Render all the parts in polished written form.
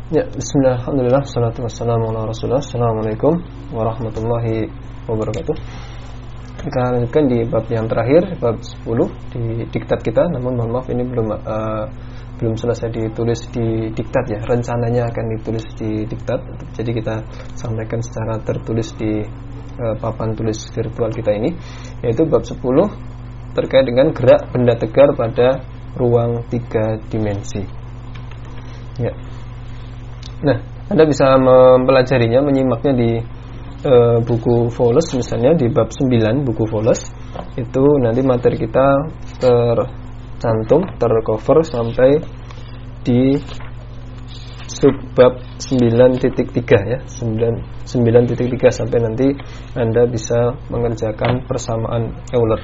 Ya, bismillah, alhamdulillah, salatu wassalamu ala rasulullah. Assalamualaikum warahmatullahi wabarakatuh. Kita lanjutkan di bab yang terakhir, bab 10 di diktat kita. Namun mohon maaf, ini belum selesai ditulis di diktat ya. Rencananya akan ditulis di diktat. Jadi kita sampaikan secara tertulis di papan tulis virtual kita ini, yaitu bab 10 terkait dengan gerak benda tegar pada ruang 3 dimensi. Ya. Nah, Anda bisa mempelajarinya, menyimaknya di buku Voles, misalnya di bab 9 buku Voles. Itu nanti materi kita tercantum, tercover sampai di subbab 9.3 ya, 9.3 sampai nanti Anda bisa mengerjakan persamaan Euler.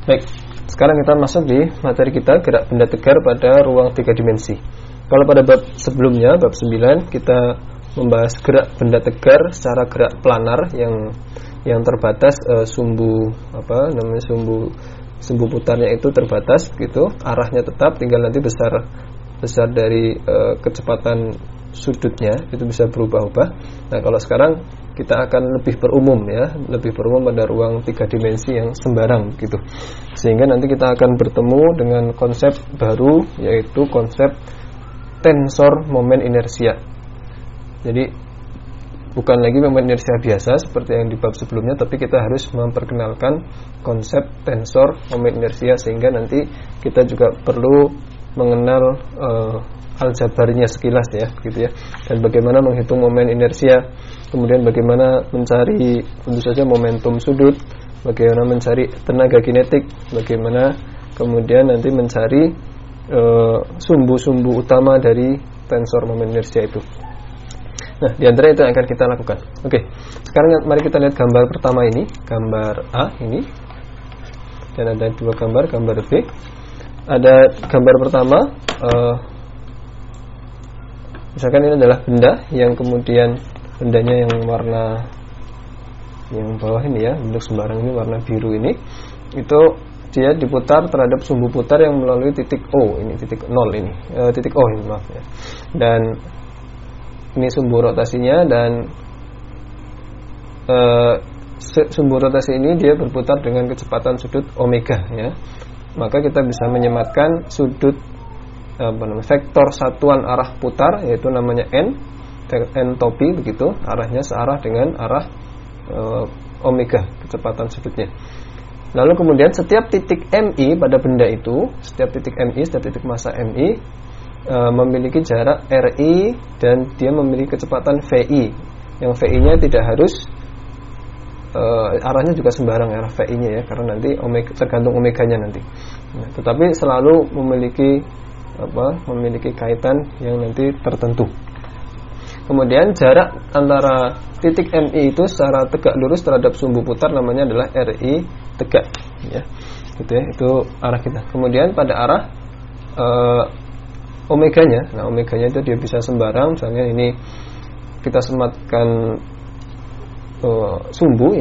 Baik, sekarang kita masuk di materi kita, gerak benda tegar pada ruang 3 dimensi. Kalau pada bab sebelumnya, bab 9, kita membahas gerak benda tegar secara gerak planar yang terbatas, sumbu putarnya itu terbatas gitu, arahnya tetap, tinggal nanti besar dari kecepatan sudutnya itu bisa berubah-ubah. Nah, kalau sekarang kita akan lebih berumum ya, lebih berumum pada ruang 3 dimensi yang sembarang gitu. Sehingga nanti kita akan bertemu dengan konsep baru, yaitu konsep tensor momen inersia. Jadi bukan lagi momen inersia biasa seperti yang di bab sebelumnya, tapi kita harus memperkenalkan konsep tensor momen inersia, sehingga nanti kita juga perlu mengenal aljabarnya sekilas ya, gitu ya. Dan bagaimana menghitung momen inersia, kemudian bagaimana mencari tentu saja momentum sudut, bagaimana mencari tenaga kinetik, bagaimana kemudian nanti mencari sumbu-sumbu utama dari tensor momen inersia itu. Nah, di antara itu yang akan kita lakukan. Oke, sekarang mari kita lihat gambar pertama ini, gambar A ini. Dan ada dua gambar B. Ada gambar pertama, misalkan ini adalah benda yang kemudian bendanya yang warna yang bawah ini ya, bentuk sembarang ini warna biru ini, itu dia diputar terhadap sumbu putar yang melalui titik O ini, titik 0 ini, titik O ini maaf ya. Dan ini sumbu rotasinya, dan sumbu rotasi ini dia berputar dengan kecepatan sudut omega ya. Maka kita bisa menyematkan sudut vektor satuan arah putar, yaitu namanya n topi begitu, arahnya searah dengan arah omega, kecepatan sudutnya. Lalu kemudian setiap titik MI pada benda itu, setiap titik massa MI memiliki jarak RI, dan dia memiliki kecepatan VI. Yang VI-nya tidak harus arahnya juga sembarang arah VI-nya ya, karena nanti tergantung omeganya nanti. Nah, tetapi selalu memiliki kaitan yang nanti tertentu. Kemudian jarak antara titik MI itu secara tegak lurus terhadap sumbu putar namanya adalah RI tegak ya. Gitu ya, itu arah kita. Kemudian pada arah omeganya. Nah, omeganya itu dia bisa sembarang, misalnya ini kita sematkan sumbu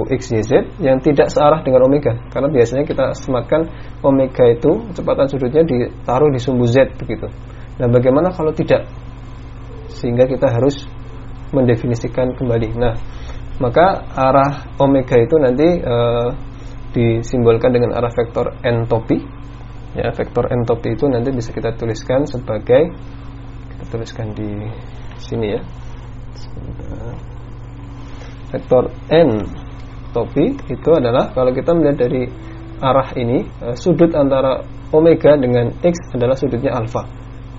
X, Y, Z yang tidak searah dengan omega. Karena biasanya kita sematkan omega itu kecepatan sudutnya ditaruh di sumbu Z begitu. Nah, bagaimana kalau tidak? Sehingga kita harus mendefinisikan kembali. Nah, maka arah omega itu nanti disimbolkan dengan arah vektor entopi. Ya, vektor entopi itu nanti bisa kita tuliskan sebagai, kita tuliskan di sini ya. Vektor entopi itu adalah, kalau kita melihat dari arah ini, sudut antara omega dengan X adalah sudutnya alfa.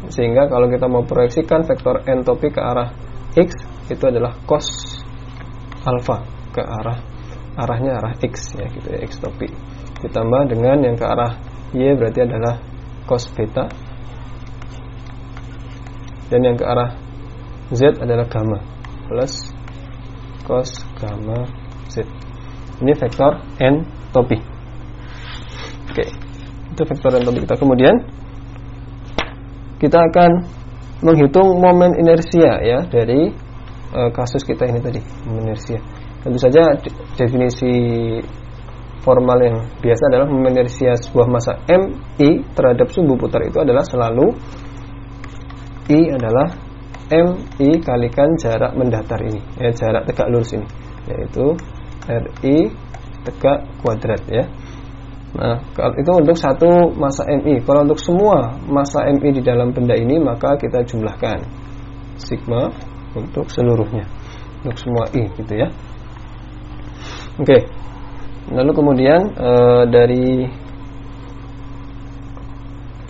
Sehingga kalau kita mau proyeksikan vektor entopi ke arah X, itu adalah cos alfa ke arahnya arah X ya, gitu ya, X topi. Ditambah dengan yang ke arah Y berarti adalah cos beta, dan yang ke arah Z adalah gamma plus cos gamma Z. Ini vektor entopi. Oke, itu vektor entopi kita. Kemudian kita akan menghitung momen inersia ya dari kasus kita ini tadi, momen inersia. Tentu saja definisi formal yang biasa adalah momen inersia sebuah massa MI terhadap sumbu putar itu adalah selalu I adalah MI kalikan jarak mendatar ini, jarak tegak lurus ini, yaitu RI tegak kuadrat ya. Nah, kalau itu untuk satu massa MI. Kalau untuk semua massa MI di dalam benda ini, maka kita jumlahkan sigma untuk seluruhnya, untuk semua I gitu ya. Oke. Lalu kemudian dari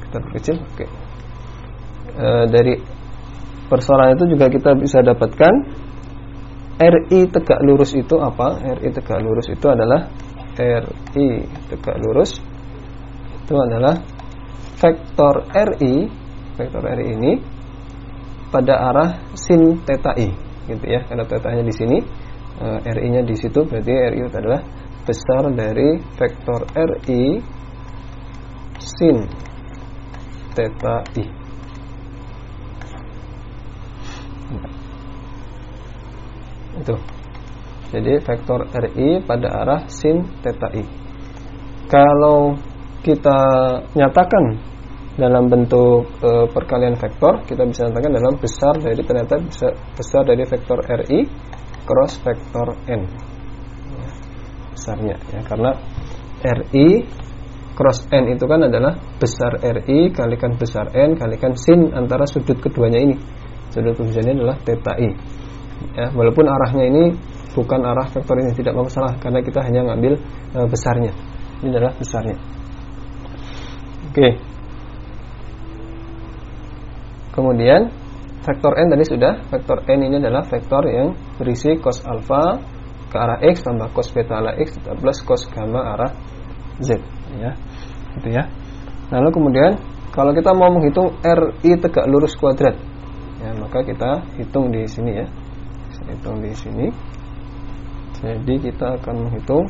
kita perkecil, oke. Dari persoalan itu juga kita bisa dapatkan RI tegak lurus itu apa? RI tegak lurus itu adalah RI tegak lurus itu adalah vektor RI ini pada arah sin theta I gitu ya. Karena tetanya di sini, RI-nya di situ, berarti RI itu adalah besar dari vektor RI sin theta I. Itu. Jadi vektor RI pada arah sin theta I. Kalau kita nyatakan dalam bentuk perkalian vektor, kita bisa nyatakan dalam besar dari, ternyata bisa besar dari vektor RI cross vektor N. Besarnya ya, karena RI cross N itu kan adalah besar RI kalikan besar N kalikan sin antara sudut keduanya ini. Sudut keduanya adalah theta I. Ya, walaupun arahnya ini bukan arah vektor ini, tidak masalah karena kita hanya ngambil besarnya. Ini adalah besarnya. Oke. Kemudian vektor N tadi sudah. Vektor N ini adalah vektor yang berisi cos alfa ke arah X tambah cos beta ala X plus cos gamma arah Z ya. Gitu ya. Lalu kemudian kalau kita mau menghitung RI tegak lurus kuadrat, ya maka kita hitung di sini ya. Saya hitung di sini. Jadi kita akan menghitung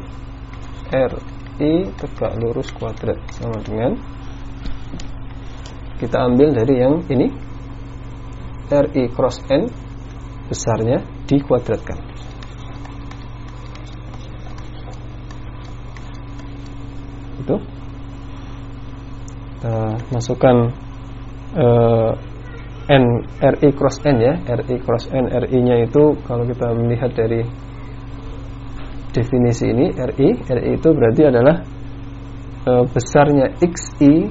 RI tegak lurus kuadrat sama dengan, kita ambil dari yang ini, RI cross N besarnya dikuadratkan. Itu kita masukkan N, RI cross N ya. RI cross N, RI-nya itu kalau kita melihat dari definisi ini, RI itu berarti adalah besarnya XI.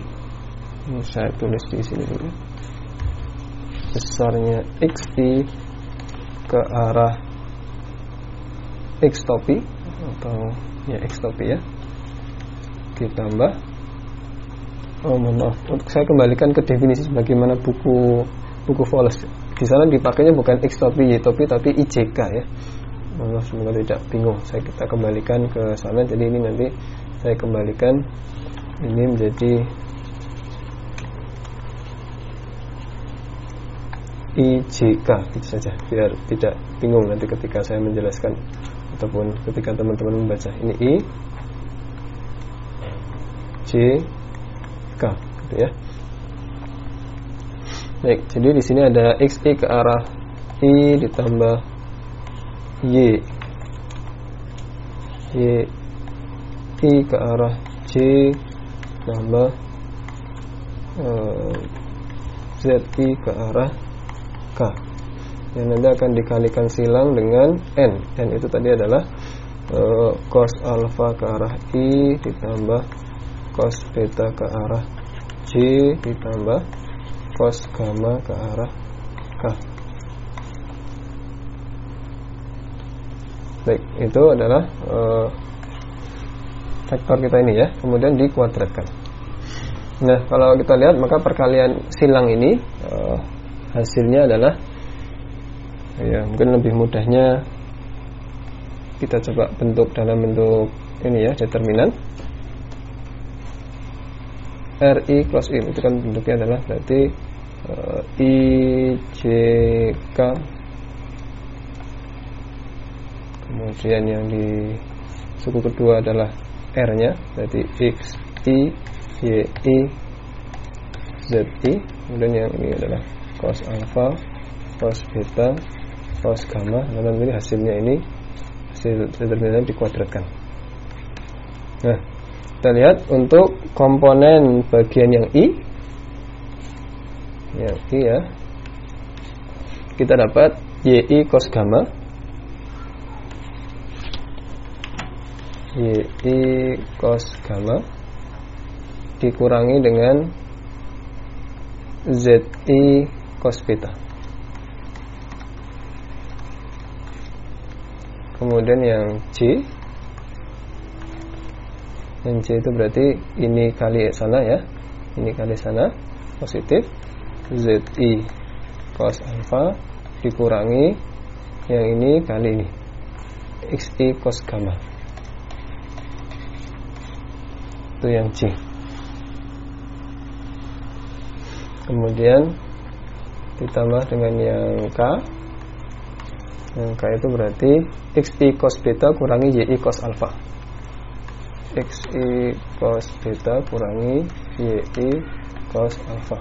Ini saya tulis di sini dulu. Besarnya XI ke arah X topi atau ya X topi ya. Ditambah, maaf, untuk saya kembalikan ke definisi sebagaimana buku Voles. Di sana dipakainya bukan X topi Y topi tapi IJK ya. Semoga tidak bingung. Kita kembalikan ke sana. Jadi ini nanti saya kembalikan ini menjadi IJK itu saja, biar tidak bingung nanti ketika saya menjelaskan ataupun ketika teman-teman membaca. Ini IJK gitu ya. Baik, jadi di sini ada XI ke arah I ditambah Y I ke arah J tambah ZI ke arah K, yang nanti akan dikalikan silang dengan N. N itu tadi adalah cos alfa ke arah I ditambah cos beta ke arah J ditambah cos gamma ke arah K. Baik, itu adalah vektor kita ini ya, kemudian dikuadratkan. Nah, kalau kita lihat maka perkalian silang ini hasilnya adalah, ya mungkin lebih mudahnya kita coba bentuk dalam bentuk ini ya, determinan RI cross I itu kan bentuknya adalah berarti IJK, kemudian yang di suku kedua adalah R-nya, berarti XI YI ZI, kemudian yang ini adalah cos alfa, cos beta, cos gamma, dan nanti hasilnya ini hasil determinan dikuadratkan. Nah, kita lihat untuk komponen bagian yang I ya, kita dapat YI cos gamma, YI cos gamma dikurangi dengan ZI cos beta. Kemudian yang C, yang C itu berarti ini kali sana ya, ini kali sana positif, ZI cos alpha dikurangi yang ini kali ini XI cos gamma, itu yang C. Kemudian ditambah dengan yang K. Yang K itu berarti XI cos beta kurangi YI cos alpha, XI cos beta kurangi YI cos alpha.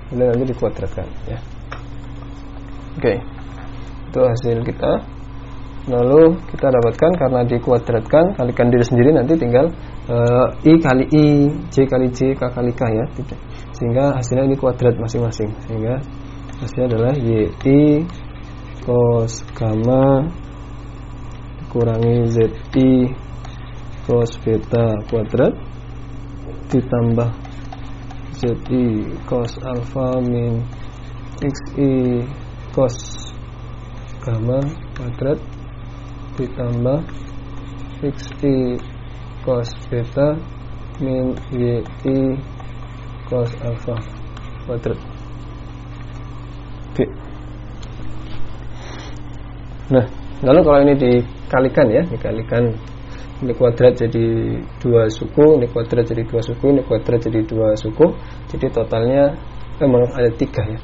Kemudian nanti dikuadratkan ya. Oke, itu hasil kita. Lalu kita dapatkan karena dikuadratkan, kalikan diri sendiri, nanti tinggal I kali I, J kali J, K kali K ya, sehingga hasilnya ini kuadrat masing-masing. Sehingga hasilnya adalah YI cos gamma dikurangi ZI cos beta kuadrat ditambah ZI cos alpha min XI cos gamma kuadrat ditambah XI cos beta min YI cos alpha kuadrat. Oke. Nah, lalu kalau ini dikalikan ya, dikalikan, ini kuadrat jadi 2 suku, ini kuadrat jadi 2 suku, ini kuadrat jadi 2 suku, jadi totalnya ada 3 ya.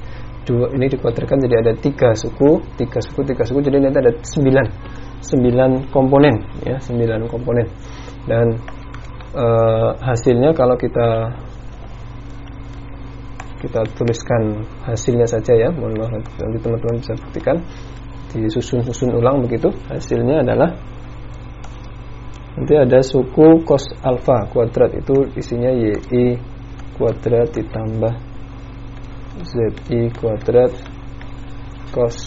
Ini dikuadratkan jadi ada 3 suku, 3 suku, 3 suku, jadi nanti ada 9 komponen ya, 9 komponen. Dan hasilnya kalau kita tuliskan hasilnya saja ya, mohon maaf nanti teman-teman bisa buktikan, disusun ulang begitu. Hasilnya adalah nanti ada suku cos alpha kuadrat, itu isinya YI kuadrat ditambah ZI kuadrat cos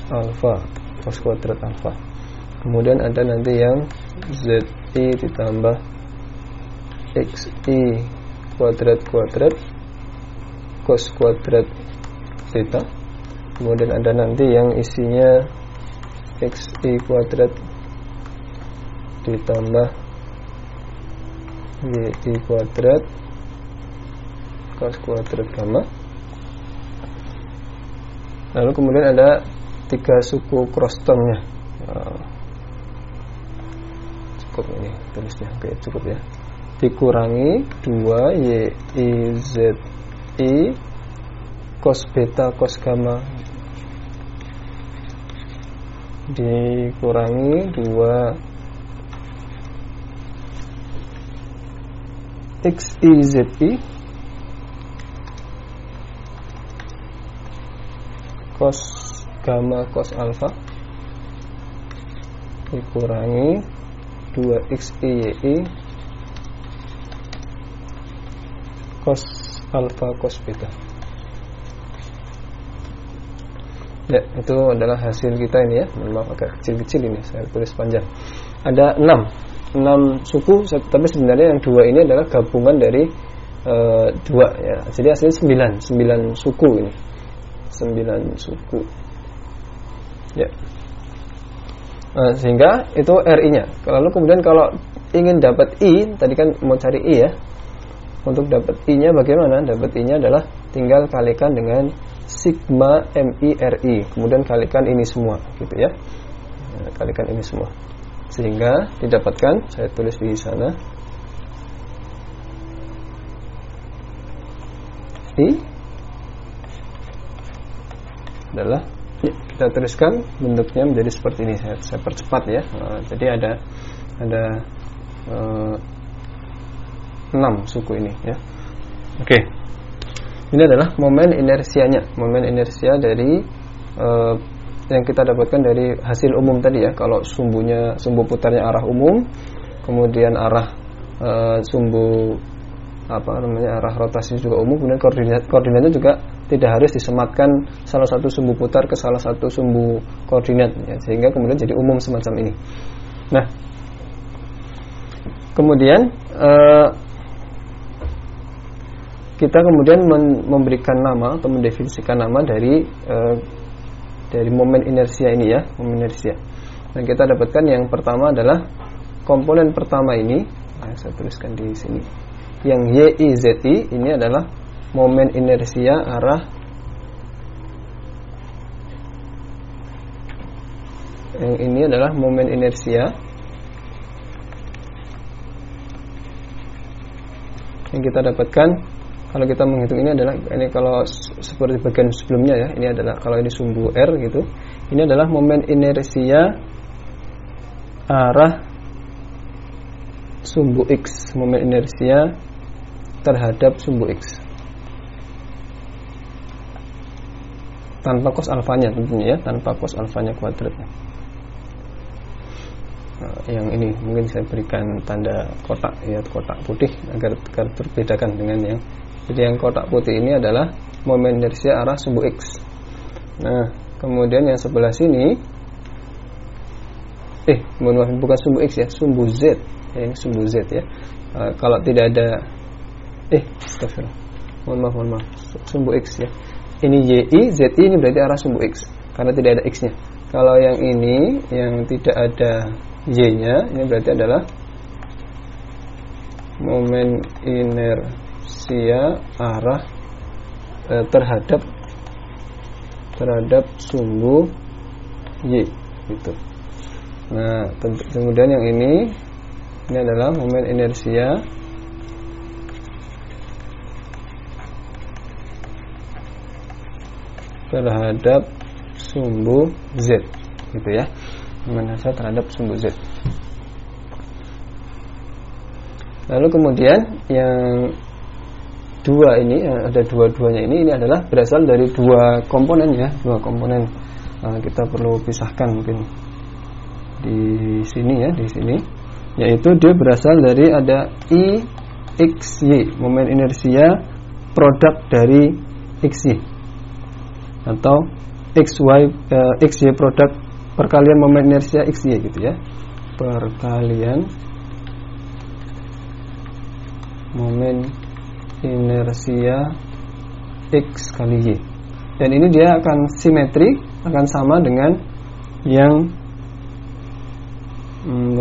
alpha, cos kuadrat alpha. Kemudian ada nanti yang ZI ditambah XI kuadrat cos kuadrat beta. Kemudian ada nanti yang isinya XI kuadrat ditambah YI kuadrat cos kuadrat gamma. Lalu kemudian ada 3 suku cross term-nya. Cukup ini tulisnya, oke cukup ya. Dikurangi 2 YI ZI cos beta cos gamma dikurangi 2 XI ZI cos gamma cos alpha dikurangi 2 XI YI cos alpha cos beta. Ya, itu adalah hasil kita ini ya. Maaf agak kecil-kecil ini, saya tulis panjang. Ada 6 suku, tapi sebenarnya yang 2 ini adalah gabungan dari 2 ya. Jadi hasilnya 9 suku ini. 9 suku. Ya. Sehingga itu RI-nya. Lalu kemudian kalau ingin dapat I, tadi kan mau cari I ya. Untuk dapat I-nya bagaimana? Dapat I-nya adalah tinggal kalikan dengan sigma MI/RI, kemudian kalikan ini semua gitu ya. Kalikan ini semua. Sehingga didapatkan, saya tulis di sana, I adalah ya, kita tuliskan bentuknya menjadi seperti ini. Saya percepat ya. Jadi ada 6 suku ini ya. Oke. Ini adalah momen inersianya, momen inersia dari yang kita dapatkan dari hasil umum tadi ya. Kalau sumbu putarnya arah umum, kemudian arah arah rotasi juga umum, kemudian koordinatnya juga tidak harus disematkan salah satu sumbu putar ke salah satu sumbu koordinat ya, sehingga kemudian jadi umum semacam ini. Nah, kemudian kita kemudian memberikan nama atau mendefinisikan nama dari momen inersia ini ya, momen inersia. Dan kita dapatkan yang pertama adalah komponen pertama ini, saya tuliskan di sini. Yang YIZI ini adalah momen inersia arah yang ini adalah momen inersia yang kita dapatkan. Kalau kita menghitung ini adalah, ini kalau seperti bagian sebelumnya ya, ini adalah kalau ini sumbu R gitu, ini adalah momen inersia arah sumbu X, momen inersia terhadap sumbu X tanpa cos alfanya tentunya ya, tanpa cos alfanya kuadratnya. Nah, yang ini mungkin saya berikan tanda kotak ya, kotak putih agar terbedakan dengan yang. Jadi yang kotak putih ini adalah momen inersia arah sumbu X. Nah, kemudian yang sebelah sini bukan sumbu X ya, sumbu Z. Ya, ini sumbu Z ya. Kalau tidak ada astagfirullah. Mohon maaf. Sumbu X ya. Ini YI, ZI ini berarti arah sumbu X karena tidak ada X-nya. Kalau yang ini yang tidak ada Y-nya, ini berarti adalah momen inersia arah terhadap sumbu Y gitu. Nah, kemudian yang ini adalah momen inersia terhadap sumbu Z gitu ya. Momen inersia terhadap sumbu Z. Lalu kemudian yang dua ini, ada dua-duanya ini adalah berasal dari dua komponen ya, dua komponen. Kita perlu pisahkan mungkin di sini ya, di sini, yaitu dia berasal dari ada IXY, momen inersia produk dari XY, atau XY produk perkalian momen inersia XY gitu ya, perkalian momen inersia X kali Y. Dan ini dia akan simetri, akan sama dengan yang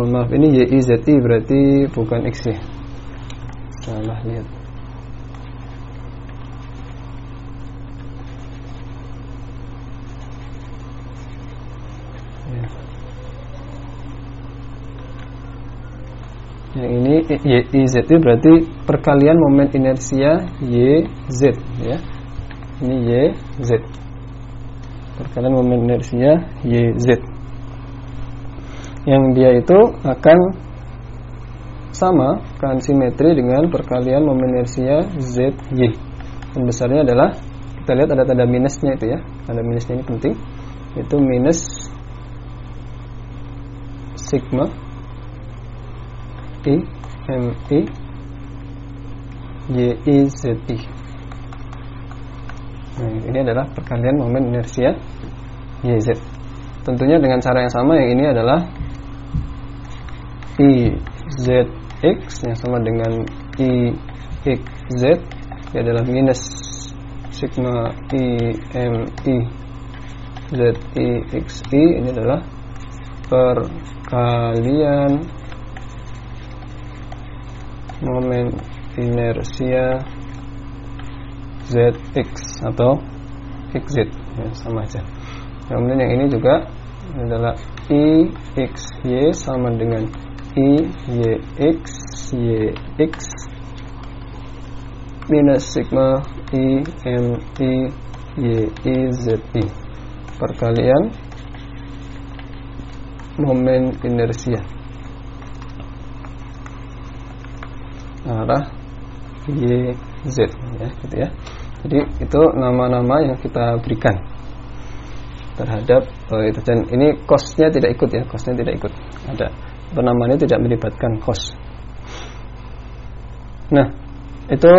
maaf, ini YIZI berarti bukan X ya, salah lihat ya. Yang ini YIZI berarti perkalian momen inersia YZ ya. Ini YZ, perkalian momen inersia YZ, yang dia itu akan sama, akan simetri dengan perkalian momen inersia ZY. Dan besarnya adalah, kita lihat ada tanda minusnya itu ya, tanda minusnya ini penting, itu minus sigma IMI YIZI. Nah, ini adalah perkalian momen inersia YZ. Tentunya dengan cara yang sama, yang ini adalah IZX yang sama dengan IXZ, ini adalah minus sigma IMI ZIXI, ini adalah perkalian momen inersia ZX atau XZ ya, sama aja. Kemudian yang ini juga adalah IXY sama dengan IYX YX minus sigma IMI YIZI, perkalian momen inersia arah YZ ya, gitu ya. Jadi itu nama-nama yang kita berikan terhadap itu, dan ini cost-nya tidak ikut ya, cost-nya tidak ikut. Ada penamanya tidak melibatkan cost. Nah, itu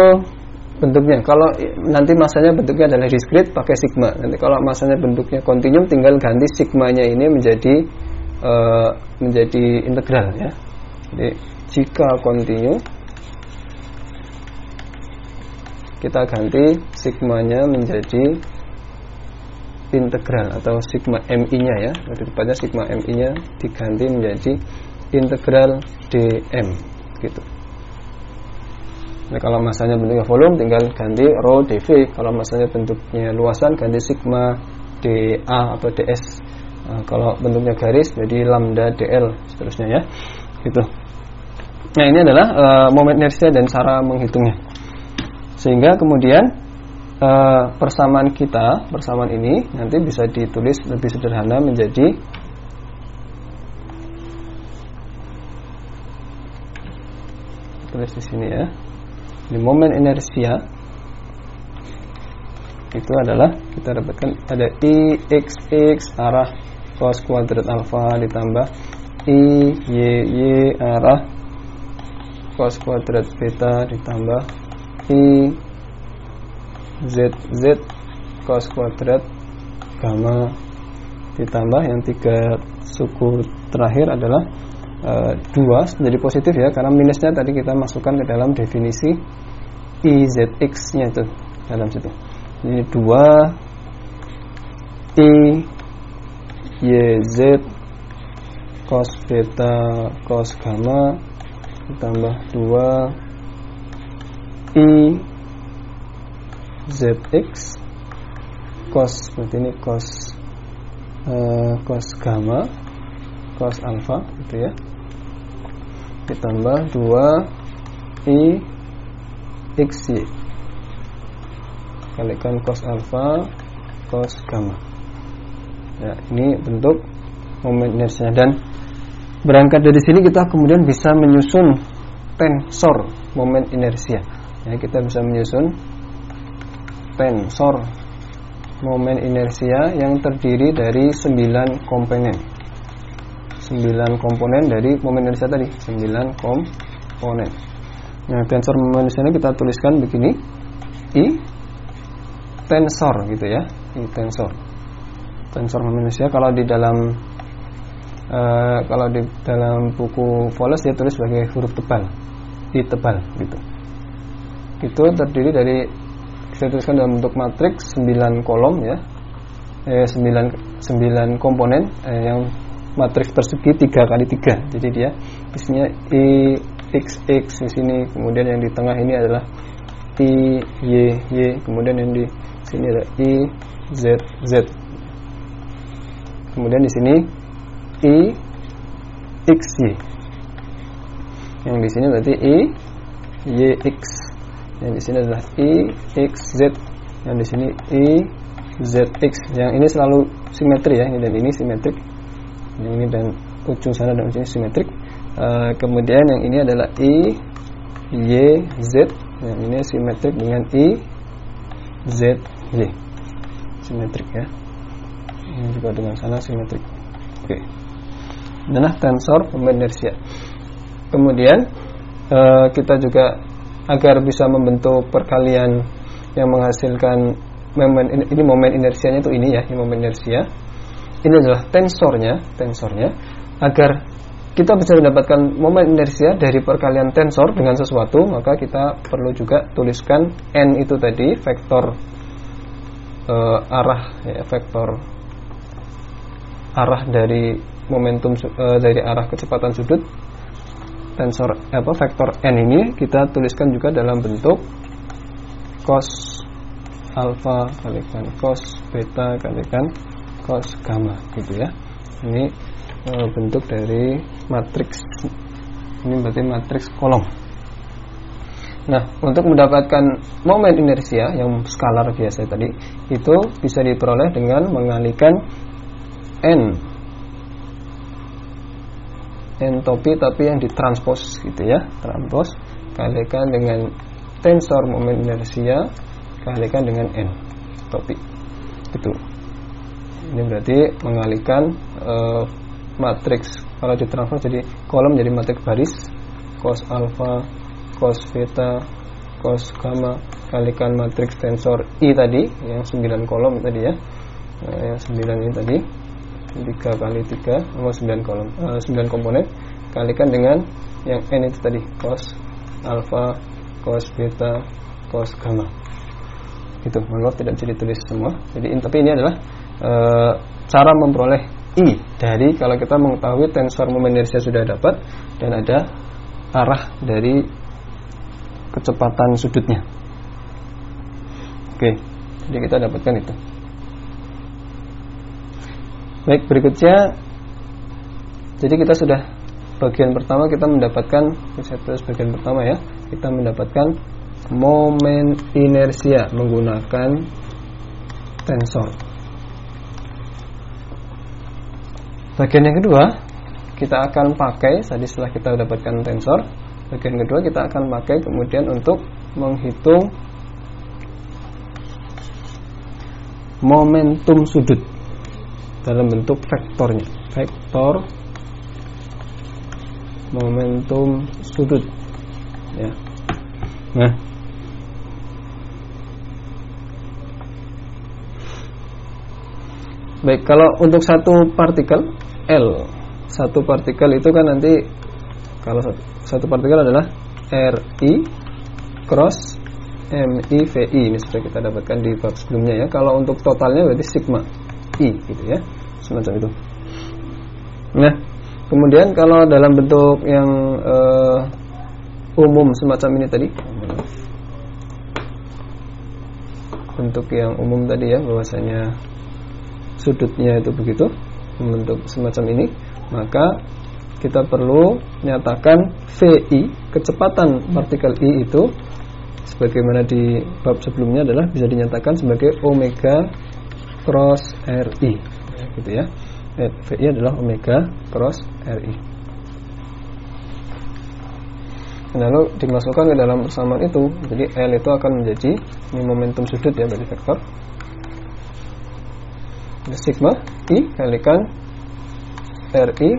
bentuknya. Kalau nanti masanya bentuknya adalah diskrit pakai sigma. Nanti kalau masanya bentuknya kontinum tinggal ganti sigmanya ini menjadi integral ya. Jadi jika kontinu kita ganti sigmanya menjadi integral atau sigma mi-nya ya. Lebih tepatnya sigma mi-nya diganti menjadi integral dm gitu. Nah, kalau masanya bentuknya volume tinggal ganti rho dv. Kalau masanya bentuknya luasan ganti sigma dA atau ds. Nah, kalau bentuknya garis jadi lambda dl seterusnya ya. Gitu. Nah, ini adalah momen inersia dan cara menghitungnya. Sehingga kemudian persamaan ini nanti bisa ditulis lebih sederhana menjadi tulis di sini ya. Di momen inersia itu adalah kita dapatkan ada ix arah cos kuadrat alfa ditambah iy arah cos kuadrat beta ditambah zz cos kuadrat gamma ditambah yang 3 suku terakhir adalah 2 menjadi positif ya, karena minusnya tadi kita masukkan ke dalam definisi izx nya itu dalam situ. Ini 2 yz cos beta cos gamma ditambah 2 zx cos, berarti ini cos gamma cos alfa gitu ya, ditambah 2 xy kalikan cos alfa cos gamma. Ya, ini bentuk momen inersinya, dan berangkat dari sini kita kemudian bisa menyusun tensor momen inersia. Ya, kita bisa menyusun tensor momen inersia yang terdiri dari 9 komponen. 9 komponen dari momen inersia tadi, 9 komponen. Nah, tensor momen inersia ini kita tuliskan begini, I tensor gitu ya, I tensor. Tensor momen inersia kalau di dalam buku Fowles dia tulis sebagai huruf tebal, I tebal gitu. Itu terdiri dari, saya tuliskan dalam bentuk matriks 9 kolom ya, 9 komponen yang matriks persegi 3x3. Jadi dia isinya I x di sini, kemudian yang di tengah ini adalah I y, kemudian yang di sini ada I z. Kemudian di sini I x y. Yang di sini berarti I y x. Yang di sini adalah I x z. Yang di sini I z x. Yang ini selalu simetri ya, ini dan ini simetrik. Yang ini dan ujung sana dan ujungnya simetrik. Kemudian yang ini adalah I y z. Yang ini simetrik dengan I z y. Simetrik ya. Ini juga dengan sana simetrik. Oke. Adalah tensor momen inersia. Kemudian kita juga agar bisa membentuk perkalian yang menghasilkan ini momen inersianya itu ini ya, ini momen inersia. Ini adalah tensornya. Agar kita bisa mendapatkan momen inersia dari perkalian tensor dengan sesuatu, maka kita perlu juga tuliskan n itu tadi, vektor arah ya, vektor arah dari momentum dari arah kecepatan sudut. Tensor vektor n ini kita tuliskan juga dalam bentuk cos alfa kalikan cos beta kalikan cos gamma gitu ya. Ini bentuk dari matriks. Ini berarti matriks kolom. Nah, untuk mendapatkan momen inersia yang skalar biasa tadi, itu bisa diperoleh dengan mengalikan n entropi tapi yang ditranspos gitu ya, transpos kalikan dengan tensor momen inersia kalikan dengan n entropi gitu. Ini berarti mengalihkan matriks, kalau ditranspos jadi kolom jadi matriks baris cos alfa cos beta cos gamma kalikan matriks tensor I tadi yang 9 kolom tadi ya. Yang 9 ini tadi 3 kali 3 9 kolom 9 komponen kalikan dengan yang N itu tadi, cos alfa, cos beta, cos gamma. Itu maaf tidak bisa ditulis semua. Jadi tapi ini adalah cara memperoleh I dari kalau kita mengetahui tensor momen inersia sudah dapat dan ada arah dari kecepatan sudutnya. Oke, jadi kita dapatkan itu. Baik, berikutnya jadi kita sudah bagian pertama kita mendapatkan, saya tulis bagian pertama ya, kita mendapatkan momen inersia menggunakan tensor. Bagian yang kedua kita akan pakai tadi setelah kita mendapatkan tensor, bagian kedua kita akan pakai kemudian untuk menghitung momentum sudut dalam bentuk vektornya, vektor momentum sudut ya. Nah, baik, kalau untuk satu partikel L, satu partikel itu kan nanti kalau satu partikel adalah RI cross MI VI, ini sudah kita dapatkan di bab sebelumnya ya. Kalau untuk totalnya berarti sigma I gitu ya, semacam itu. Nah, kemudian kalau dalam bentuk yang umum semacam ini tadi, bentuk yang umum tadi ya, bahwasanya sudutnya itu begitu membentuk semacam ini, maka kita perlu nyatakan VI, kecepatan partikel I itu sebagaimana di bab sebelumnya adalah bisa dinyatakan sebagai omega cross RI ya, gitu ya. VI adalah omega cross RI. Lalu dimasukkan ke dalam persamaan itu, jadi L itu akan menjadi ini momentum sudut ya, berarti vektor sigma I kalikan RI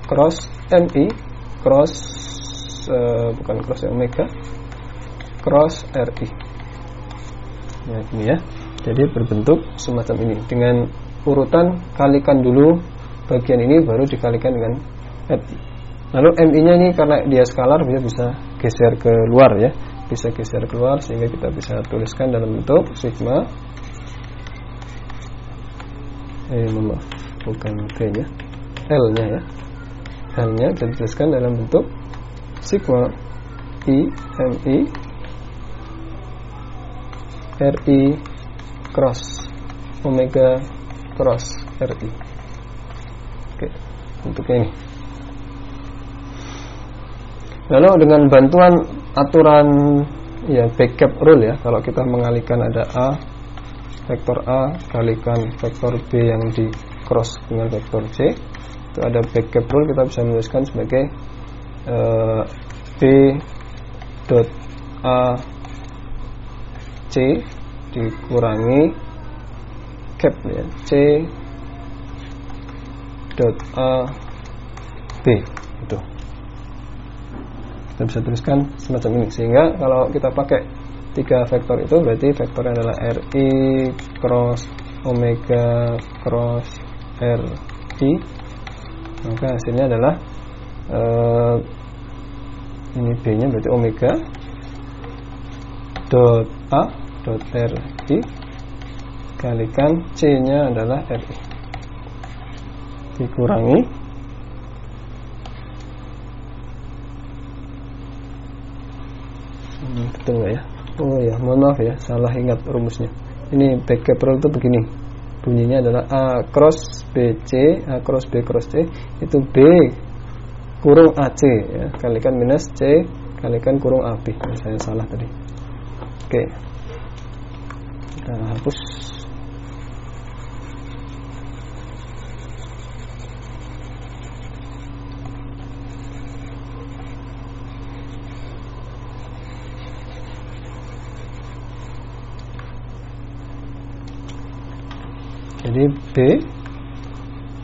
cross MI cross bukan cross ya, omega cross RI ya, ini ya. Jadi berbentuk semacam ini dengan urutan kalikan dulu bagian ini baru dikalikan dengan F. Lalu MI nya ini karena dia skalar bisa geser keluar ya, bisa geser keluar sehingga kita bisa tuliskan dalam bentuk sigma bukan V nya, L nya ya, L nya kita tuliskan dalam bentuk sigma I MI RI cross omega cross RI. Oke, bentuknya ini. Lalu dengan bantuan aturan ya back-cap rule ya, kalau kita mengalihkan ada A, vektor A kalikan vektor B yang di cross dengan vektor C, itu ada back-cap rule, kita bisa menuliskan sebagai B dot A C dikurangi cap ya, C dot A B itu. Kita bisa tuliskan semacam ini, sehingga kalau kita pakai 3 vektor itu berarti vektornya adalah RI cross omega cross RI, maka hasilnya adalah ini B nya berarti omega dot A dot RI kalikan C nya adalah RI dikurangi betul nggak ya? Oh ya, mohon maaf ya, salah ingat rumusnya. Ini back-cap rule itu begini, bunyinya adalah A cross BC, A cross B cross C itu B kurung AC ya, kalikan minus C kalikan kurung AB. Saya salah tadi. Oke, kita hapus. Jadi B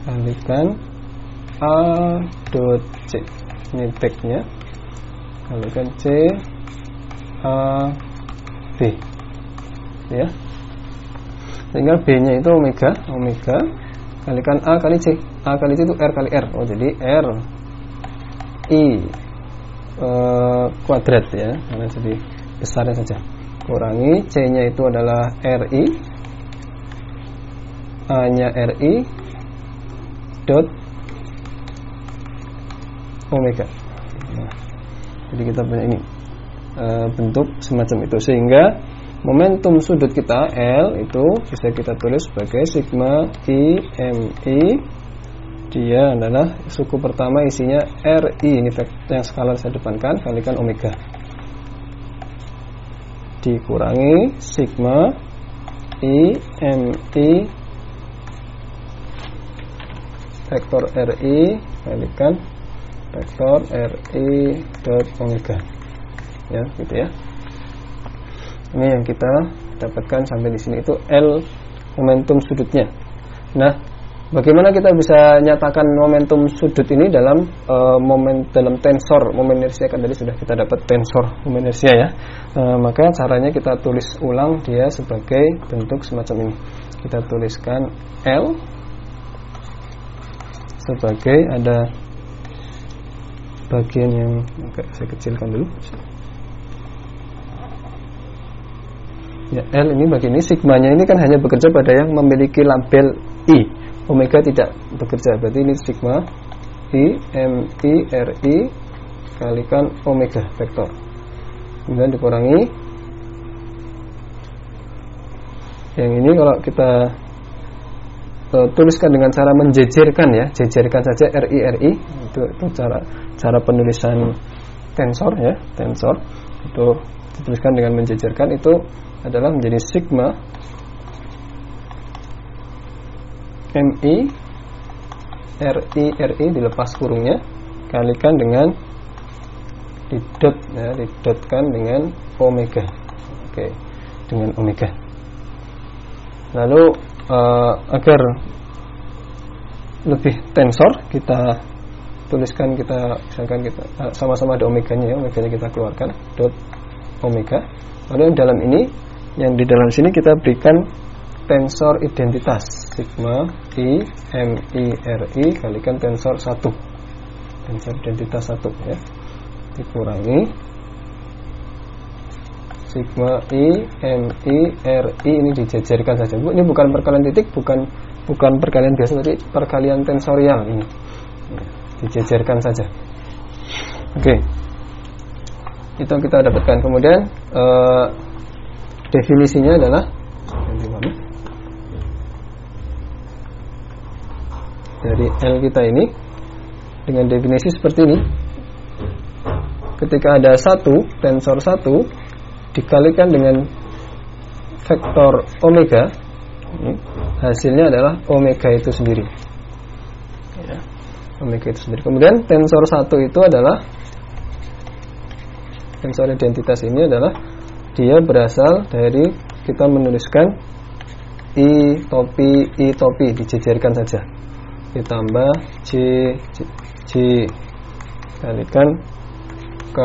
kalikan A dot C, ini backnya, kalikan C B, ya. Sehingga B-nya itu omega kalikan A kali C. A kali C itu R kali R. Oh, jadi R I kuadrat ya, karena jadi besarnya saja. Kurangi C-nya itu adalah RI, A-nya RI dot omega. Nah, jadi kita punya ini bentuk semacam itu, sehingga momentum sudut kita L itu bisa kita tulis sebagai sigma I MI. Dia adalah suku pertama isinya RI, ini vektor yang skalar saya depankan, kalikan omega, dikurangi sigma I MI vektor RI kalikan vektor RI dot omega, ya gitu ya. Ini yang kita dapatkan sampai di sini, itu L momentum sudutnya. Nah, bagaimana kita bisa nyatakan momentum sudut ini dalam dalam tensor momen inersia? Kan tadi sudah kita dapat tensor momen inersia ya. Maka caranya kita tulis ulang dia sebagai bentuk semacam ini. Kita tuliskan L sebagai, ada bagian yang saya kecilkan dulu. Ya, L ini bagian ini, sigmanya ini kan hanya bekerja pada yang memiliki label I. Omega tidak bekerja, berarti ini sigma I MI RI kalikan omega vektor, kemudian dikurangi yang ini. Kalau kita tuliskan dengan cara menjejerkan ya, jejerkan saja RI itu cara penulisan tensor ya, tensor itu dituliskan dengan menjejerkan, itu adalah menjadi sigma MI RI dilepas kurungnya kalikan dengan didot ya, didotkan dengan omega. Oke, dengan omega. Lalu agar lebih tensor, kita tuliskan, kita misalkan kita sama-sama ada omeganya ya, omeganya kita keluarkan dot omega. Lalu yang dalam ini, yang di dalam sini kita berikan tensor identitas sigma I MI RI kalikan tensor 1, tensor identitas 1 ya, dikurangi sigma I MI RI, ini dijajarkan saja. Ini bukan perkalian titik, bukan perkalian biasa, tapi perkalian tensorial ini ya, dijajarkan saja. Oke, itu kita dapatkan. Kemudian definisinya adalah dari L kita ini dengan definisi seperti ini. Ketika ada tensor 1 dikalikan dengan vektor omega, hasilnya adalah omega itu sendiri ya, omega itu sendiri. Kemudian tensor 1 itu adalah, tensor identitas ini adalah dia berasal dari kita menuliskan I topi dijejerkan saja, ditambah J kalikan K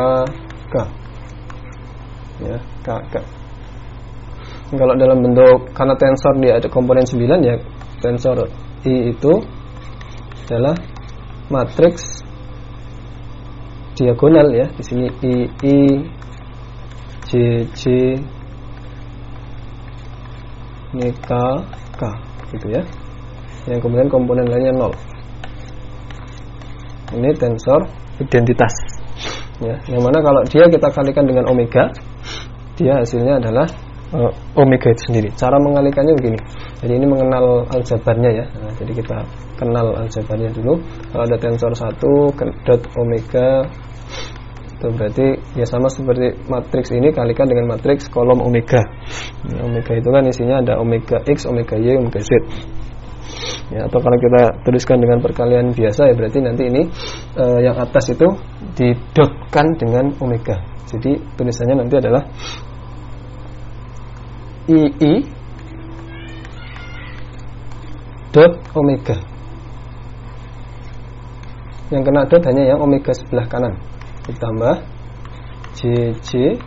ya, K. Kalau dalam bentuk, karena tensor dia ada komponen 9 ya, tensor I itu adalah matriks diagonal ya. Di sini I J ini K gitu ya. Yang kemudian komponen lainnya 0. Ini tensor identitas ya, yang mana kalau dia kita kalikan dengan omega, dia hasilnya adalah omega itu sendiri. Cara mengalikannya begini. Jadi ini mengenal aljabarnya ya. Nah, jadi kita kenal aljabarnya dulu. Kalau ada tensor 1 dot omega, itu berarti ya sama seperti matriks ini kalikan dengan matriks kolom omega. Nah, omega itu kan isinya ada omega X, omega Y, omega Z. Ya, atau kalau kita tuliskan dengan perkalian biasa ya, berarti nanti ini yang atas itu didotkan dengan omega. Jadi tulisannya nanti adalah II dot omega. Yang kena dot hanya yang omega sebelah kanan, ditambah JJ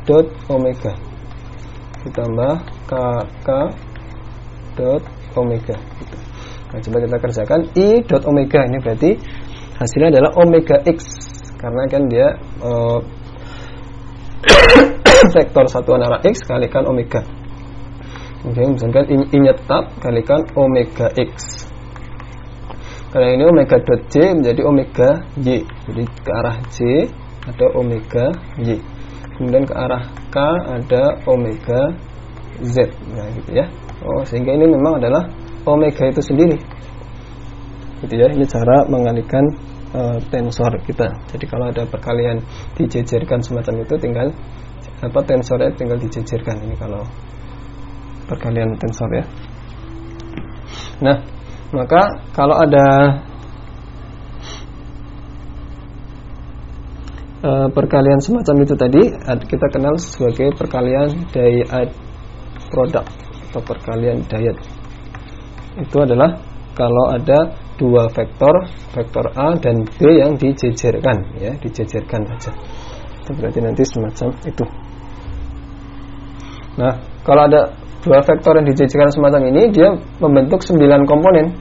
dot omega ditambah KK dot omega gitu. Nah, coba kita kerjakan I dot omega, ini berarti hasilnya adalah omega X karena kan dia vektor satuan arah X kalikan omega. Kemudian misalkan I-nya tetap kalikan omega X. Karena ini omega dot J menjadi omega Y. Jadi ke arah J ada omega Y. Kemudian ke arah K ada omega Z. Nah gitu ya. Sehingga ini memang adalah omega itu sendiri. Gitu ya. Ini cara mengalihkan tensor kita. Jadi kalau ada perkalian dijejerkan semacam itu, tinggal tensornya tinggal dijejerkan. Ini kalau perkalian tensor ya. Nah, maka kalau ada perkalian semacam itu tadi, kita kenal sebagai perkalian dyad product atau perkalian dyad. Itu adalah kalau ada dua vektor A dan B yang dijejerkan ya, dijejerkan saja. Itu berarti nanti semacam itu. Nah, kalau ada dua vektor yang dijejerkan semacam ini, dia membentuk 9 komponen.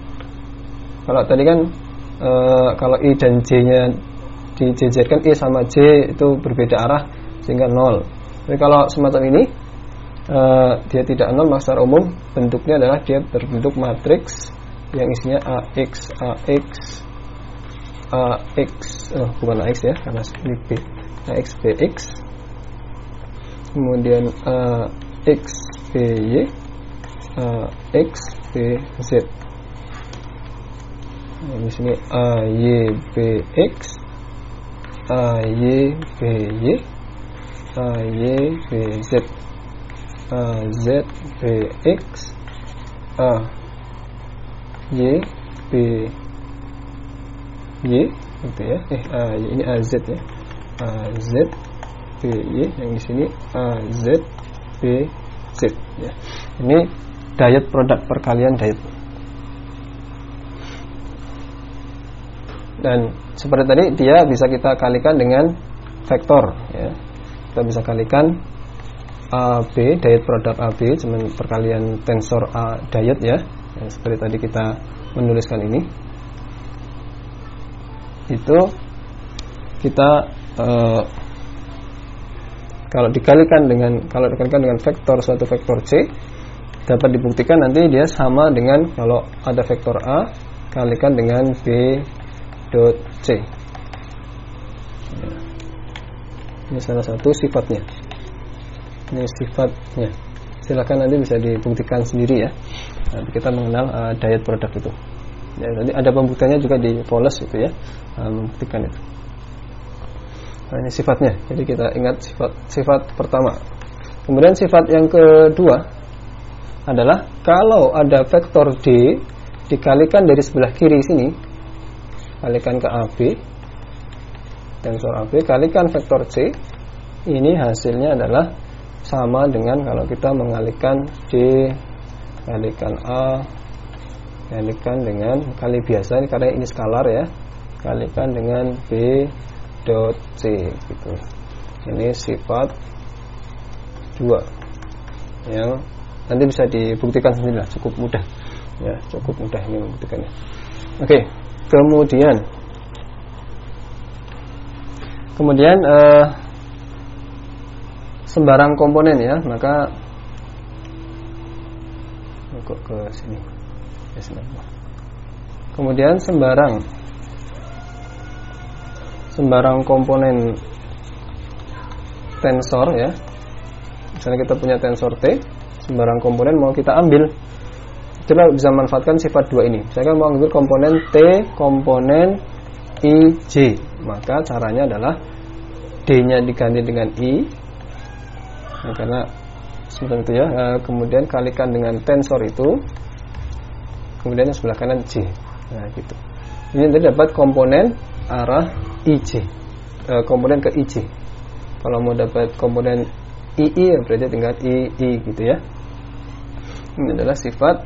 Kalau tadi kan kalau I dan J-nya dijejerkan, I sama J itu berbeda arah sehingga 0. Tapi kalau semacam ini dia tidak 0, maka secara umum bentuknya adalah dia berbentuk matriks yang isinya AX, bukan AX ya, karena ini B, AX, BX, kemudian AX, BY, AX, BZ. Di sini AY, BX, AY, BY, AY, BZ, AZ, BX, Y, B, Y gitu ya. Ini AZ ya. AZ, BY, yang di sini AZ, BZ ya. Ini dyad produk, perkalian dyad. Dan seperti tadi, dia bisa kita kalikan dengan vektor ya. Kita bisa kalikan AB, dyad produk AB, cuman perkalian tensor A dyad ya. Seperti tadi kita menuliskan ini, itu kita kalau dikalikan dengan vektor, suatu vektor C, dapat dibuktikan nanti dia sama dengan kalau ada vektor A kalikan dengan B dot C. Ini salah satu sifatnya. Ini sifatnya. Silakan nanti bisa dibuktikan sendiri ya. Nanti kita mengenal dyad produk itu. Ya, tadi ada pembuktiannya juga di Poles itu ya, membuktikan itu. Nah, ini sifatnya. Jadi kita ingat sifat pertama. Kemudian sifat yang kedua adalah kalau ada vektor D dikalikan dari sebelah kiri sini, kalikan ke AB, tensor AB, kalikan vektor C, ini hasilnya adalah sama dengan kalau kita mengalihkan D kalikan A kalikan dengan kali biasa, ini karena ini skalar ya, kalikan dengan B dot C gitu. Ini sifat 2 yang nanti bisa dibuktikan sendiri lah, cukup mudah ya, cukup mudah ini membuktikannya. Oke, kemudian sembarang komponen ya, maka kok ke sini. Kemudian sembarang komponen tensor ya. Misalnya kita punya tensor T, sembarang komponen mau kita ambil, coba bisa manfaatkan sifat 2 ini. Misalkan mau ambil komponen T, komponen IJ, maka caranya adalah D-nya diganti dengan I. Nah, karena seperti itu ya. Kemudian kalikan dengan tensor itu, kemudian yang sebelah kanan J. Nah gitu. Ini nanti dapat komponen arah IJ, komponen ke IJ. Kalau mau dapat komponen II ya berarti tinggal II gitu ya. Ini adalah sifat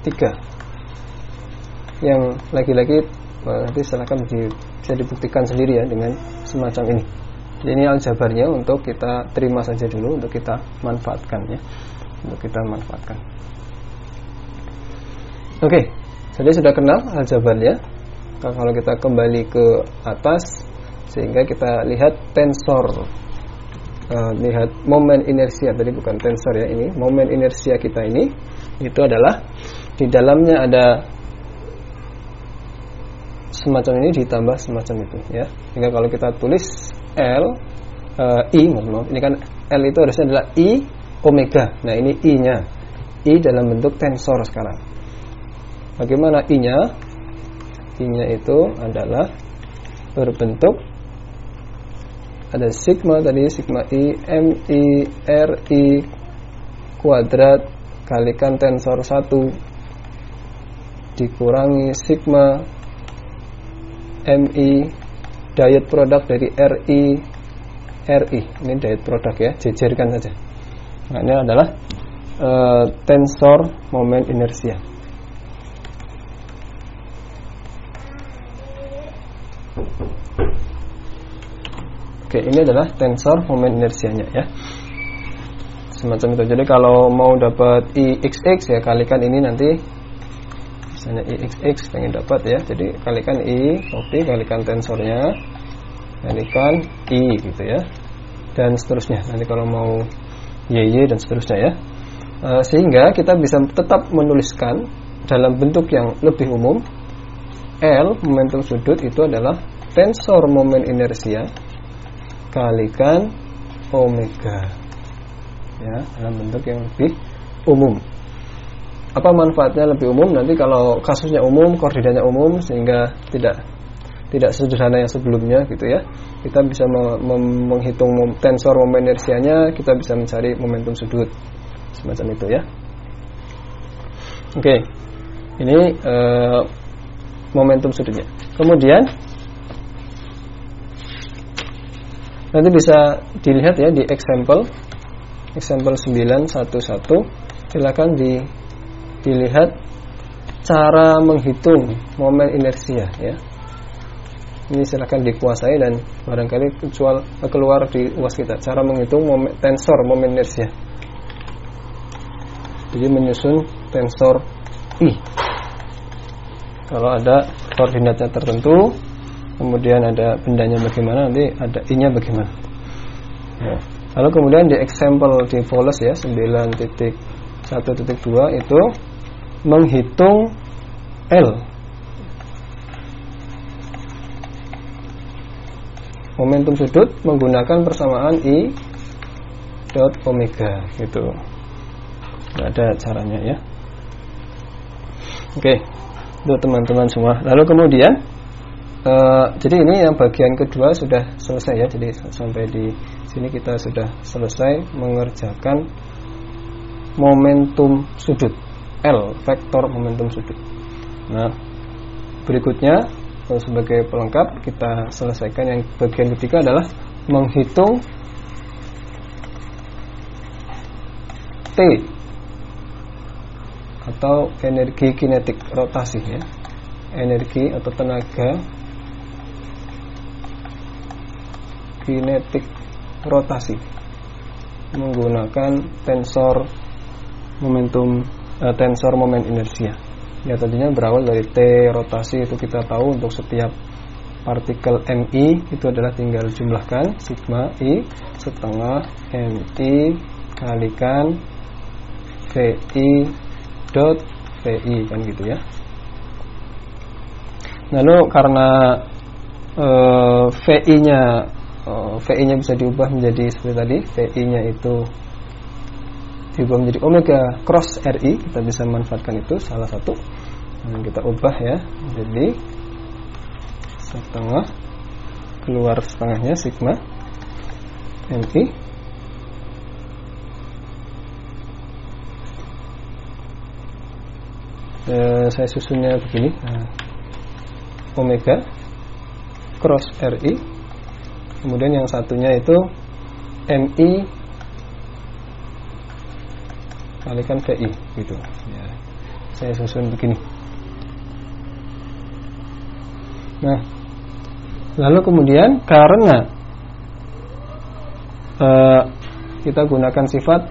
3 yang lagi-lagi nanti silakan bisa dibuktikan sendiri ya dengan semacam ini. Ini aljabarnya untuk kita terima saja dulu, untuk kita manfaatkan ya, untuk kita manfaatkan. Oke, jadi sudah kenal aljabarnya. Kalau kita kembali ke atas, sehingga kita lihat tensor, lihat momen inersia tadi, bukan tensor ya, ini momen inersia kita ini, itu adalah di dalamnya ada semacam ini ditambah semacam itu ya. Sehingga kalau kita tulis I, ini kan L itu harusnya adalah I omega. Nah ini I-nya, I dalam bentuk tensor sekarang. Bagaimana I-nya? I-nya itu adalah berbentuk, ada sigma tadi, sigma I MI RI kuadrat kalikan tensor 1 dikurangi sigma MI diet produk dari RI. Ini diet produk ya, jejerkan saja. Nah, ini adalah tensor momen inersia. Oke, ini adalah tensor momen inersianya ya. Semacam itu. Jadi kalau mau dapat IXX ya, kalikan ini nanti, misalnya IXX pengen dapat ya, jadi kalikan I, copy, kalikan tensornya, kalikan I gitu ya, dan seterusnya. Nanti kalau mau YY dan seterusnya ya. Sehingga kita bisa tetap menuliskan dalam bentuk yang lebih umum, L momentum sudut itu adalah tensor momen inersia kalikan omega ya, dalam bentuk yang lebih umum. Apa manfaatnya lebih umum? Nanti kalau kasusnya umum, koordinatnya umum, sehingga tidak sederhana yang sebelumnya gitu ya. Kita bisa menghitung tensor momen inersianya, kita bisa mencari momentum sudut semacam itu ya. Oke, ini momentum sudutnya. Kemudian nanti bisa dilihat ya di example 911. Silakan dilihat cara menghitung momen inersia ya. Ini silakan dikuasai dan barangkali keluar di UAS kita cara menghitung tensor momen inersia. Jadi menyusun tensor I. Kalau ada koordinatnya tertentu, kemudian ada bendanya bagaimana, nanti ada I-nya bagaimana ya. Lalu kemudian di example di polos ya 9.1.2 itu menghitung L, momentum sudut menggunakan persamaan I dot omega gitu. Nggak ada caranya ya. Oke, untuk teman-teman semua. Lalu kemudian jadi ini yang bagian kedua sudah selesai ya. Jadi sampai di sini kita sudah selesai mengerjakan momentum sudut L, vektor momentum sudut. Nah, berikutnya sebagai pelengkap kita selesaikan yang bagian ketiga adalah menghitung T atau energi kinetik rotasi ya. Energi atau tenaga kinetik rotasi menggunakan tensor momen inersia. Ya tadinya berawal dari T rotasi, itu kita tahu untuk setiap partikel MI itu adalah tinggal jumlahkan sigma I setengah MI kalikan VI dot VI kan gitu ya. Lalu karena VI-nya bisa diubah menjadi seperti tadi, VI-nya itu diubah menjadi omega cross RI, kita bisa manfaatkan itu salah satu. Nah, kita ubah ya, jadi setengah keluar setengahnya sigma MI saya susunnya begini, omega cross RI, kemudian yang satunya itu MI kalikan VI gitu ya. Saya susun begini. Nah, lalu kemudian karena kita gunakan sifat.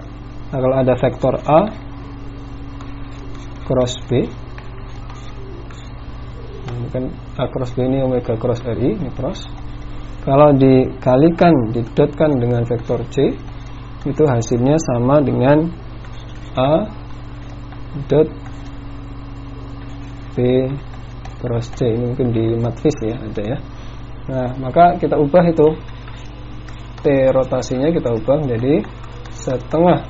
Nah, kalau ada vektor A cross B, ini kan A cross B ini omega cross RI, ini cross. Kalau dikalikan, didotkan dengan vektor C, itu hasilnya sama dengan A dot B cross C. Ini mungkin di matfiz ya, ada ya. Nah, maka kita ubah itu T rotasinya, kita ubah menjadi setengah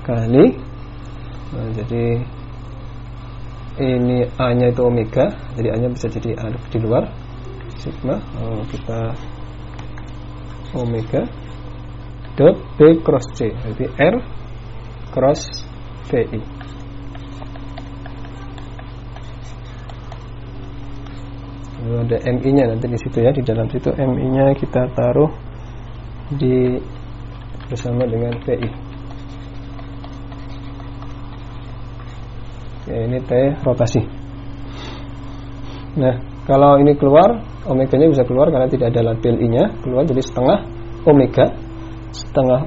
kali. Nah, jadi ini A nya itu omega, jadi A nya bisa jadi A di luar sigma. Kita omega dot B cross C, jadi R cross VI. Lalu ada MI nya nanti di situ ya, di dalam situ MI nya kita taruh di bersama dengan VI. Ya, ini T rotasi. Nah, kalau ini keluar, omeganya bisa keluar karena tidak ada label I nya, keluar jadi setengah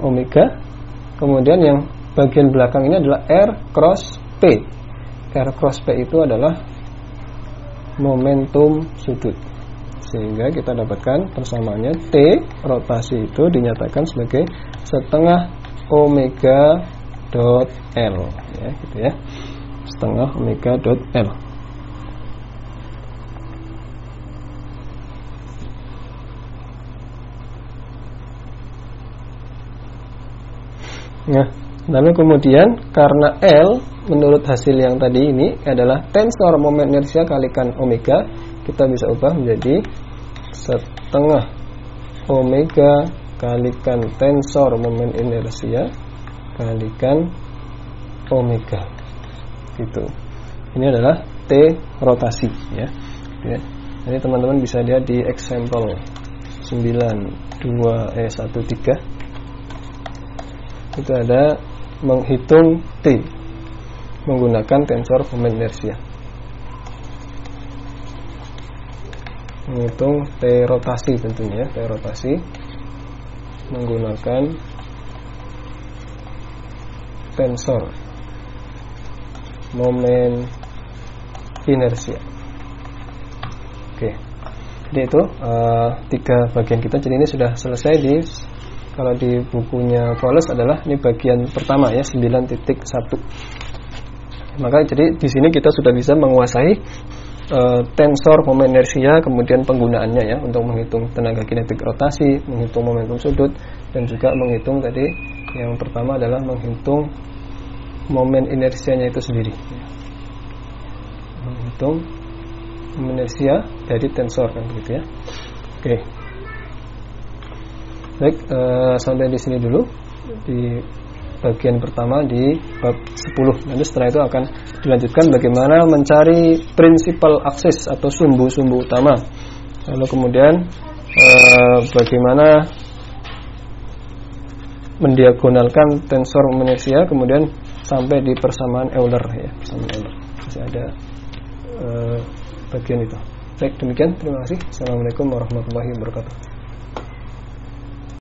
omega. Kemudian yang bagian belakang ini adalah R cross P. R cross P itu adalah momentum sudut, sehingga kita dapatkan persamaannya T rotasi itu dinyatakan sebagai setengah omega dot L ya, gitu ya, setengah omega dot L. Nah, lalu kemudian karena L menurut hasil yang tadi ini adalah tensor momen inersia kalikan omega, kita bisa ubah menjadi setengah omega kalikan tensor momen inersia kalikan omega, gitu. Ini adalah T rotasi ya. Jadi teman-teman bisa lihat di example 9.2E13 itu ada menghitung T menggunakan tensor momen inersia, menghitung T rotasi tentunya, T rotasi menggunakan tensor momen inersia. Oke, jadi itu 3 bagian kita. Jadi ini sudah selesai kalau di bukunya Wallace adalah ini bagian pertama ya, 9.1. Maka jadi di sini kita sudah bisa menguasai tensor momen inersia, kemudian penggunaannya ya untuk menghitung tenaga kinetik rotasi, menghitung momentum sudut, dan juga menghitung tadi yang pertama adalah menghitung momen inersianya itu sendiri ya. Menghitung momen inersia dari tensor kan begitu ya. Oke. Baik, sampai di sini dulu di bagian pertama di bab 10. Nanti setelah itu akan dilanjutkan bagaimana mencari prinsipal aksis atau sumbu-sumbu utama. Lalu kemudian bagaimana mendiagonalkan tensor momen inersia, kemudian sampai di persamaan Euler ya, persamaan Euler. Masih ada bagian itu. Baik, demikian. Terima kasih. Assalamualaikum warahmatullahi wabarakatuh.